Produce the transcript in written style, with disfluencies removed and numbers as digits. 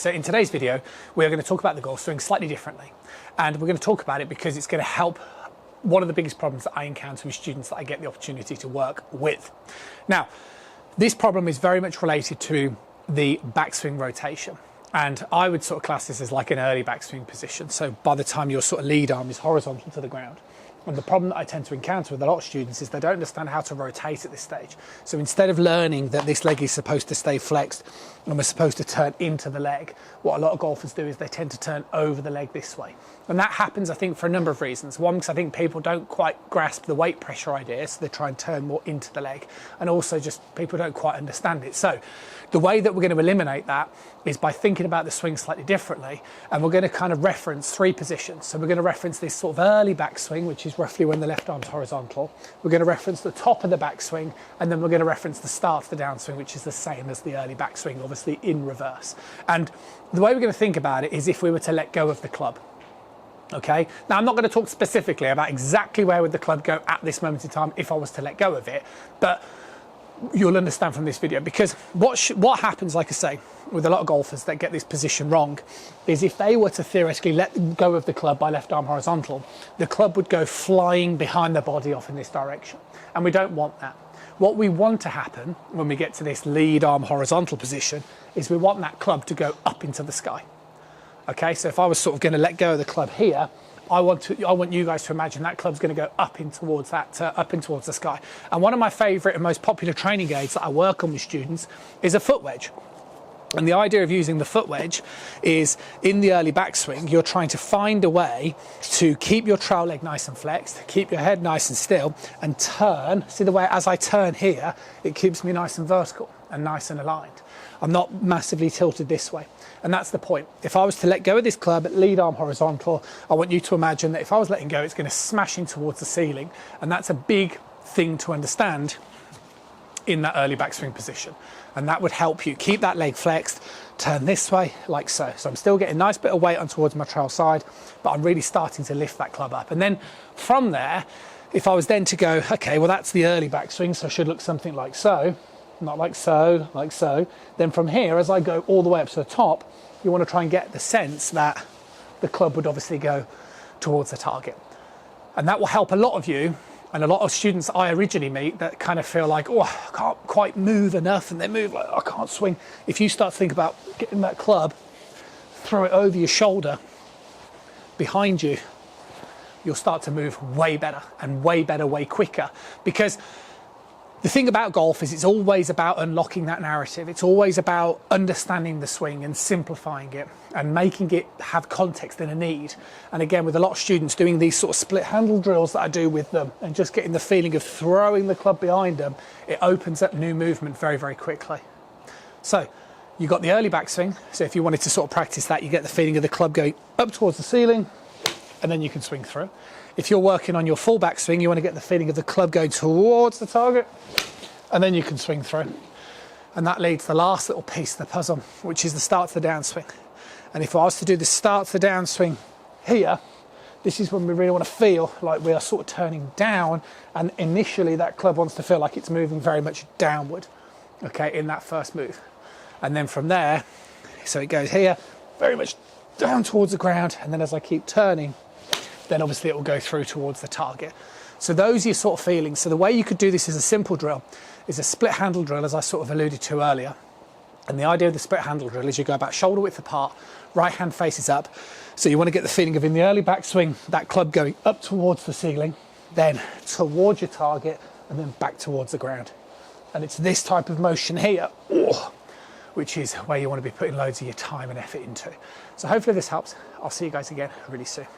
So in today's video, we're going to talk about the golf swing slightly differently. And we're going to talk about it because it's going to help one of the biggest problems that I encounter with students that I get the opportunity to work with. Now, this problem is very much related to the backswing rotation. And I would sort of class this as like an early backswing position. So by the time your sort of lead arm is horizontal to the ground. And the problem that I tend to encounter with a lot of students is they don't understand how to rotate at this stage. So instead of learning that this leg is supposed to stay flexed and we're supposed to turn into the leg, what a lot of golfers do is they tend to turn over the leg this way. And that happens, I think, for a number of reasons. One, because I think people don't quite grasp the weight pressure idea, so they try and turn more into the leg. And also just people don't quite understand it. So the way that we're going to eliminate that is by thinking about the swing slightly differently. And we're going to kind of reference three positions. So we're going to reference this sort of early backswing, which is roughly when the left arm's horizontal. We're going to reference the top of the backswing, and then we're going to reference the start of the downswing, which is the same as the early backswing, obviously in reverse. And the way we're going to think about it is if we were to let go of the club. Okay, now I'm not going to talk specifically about exactly where would the club go at this moment in time if I was to let go of it, but you'll understand from this video, because what happens, like I say, with a lot of golfers that get this position wrong is if they were to theoretically let go of the club by left arm horizontal, the club would go flying behind the body off in this direction, and we don't want that. What we want to happen when we get to this lead arm horizontal position is we want that club to go up into the sky. Okay, so if I was sort of going to let go of the club here, I want you guys to imagine that club's going to go up in towards that, up in towards the sky. And one of my favourite and most popular training aids that I work on with students is a foot wedge. And the idea of using the foot wedge is in the early backswing, you're trying to find a way to keep your trail leg nice and flexed, keep your head nice and still, and turn. See the way as I turn here, it keeps me nice and vertical and nice and aligned. I'm not massively tilted this way. And that's the point. If I was to let go of this club at lead arm horizontal, I want you to imagine that if I was letting go, it's going to smash in towards the ceiling. And that's a big thing to understand in that early backswing position. And that would help you keep that leg flexed, turn this way like so. So I'm still getting a nice bit of weight on towards my trail side, but I'm really starting to lift that club up. And then from there, if I was then to go, okay, well, that's the early backswing, so it should look something like so. Not like so, like so. Then from here, as I go all the way up to the top, you want to try and get the sense that the club would obviously go towards the target. And that will help a lot of you and a lot of students I originally meet that kind of feel like, oh, I can't quite move enough, and they move like, I can't swing. If you start to think about getting that club, throw it over your shoulder, behind you, you'll start to move way better, way quicker. Because the thing about golf is it's always about unlocking that narrative. It's always about understanding the swing and simplifying it and making it have context and a need. And again, with a lot of students doing these sort of split handle drills that I do with them and just getting the feeling of throwing the club behind them, it opens up new movement very quickly. So you've got the early backswing. So if you wanted to sort of practice that, you get the feeling of the club going up towards the ceiling, and then you can swing through. If you're working on your full backswing, you want to get the feeling of the club going towards the target, and then you can swing through. And that leads to the last little piece of the puzzle, which is the start to the downswing. And if I was to do the start to the downswing here, this is when we really want to feel like we are sort of turning down, and initially that club wants to feel like it's moving very much downward, okay, in that first move. And then from there, so it goes here, very much down towards the ground, and then as I keep turning, then obviously it will go through towards the target. So those are your sort of feelings. So the way you could do this as a simple drill is a split handle drill, as I sort of alluded to earlier. And the idea of the split handle drill is you go about shoulder width apart, right hand faces up. So you want to get the feeling of in the early backswing, that club going up towards the ceiling, then towards your target, and then back towards the ground. And it's this type of motion here, which is where you want to be putting loads of your time and effort into. So hopefully this helps. I'll see you guys again really soon.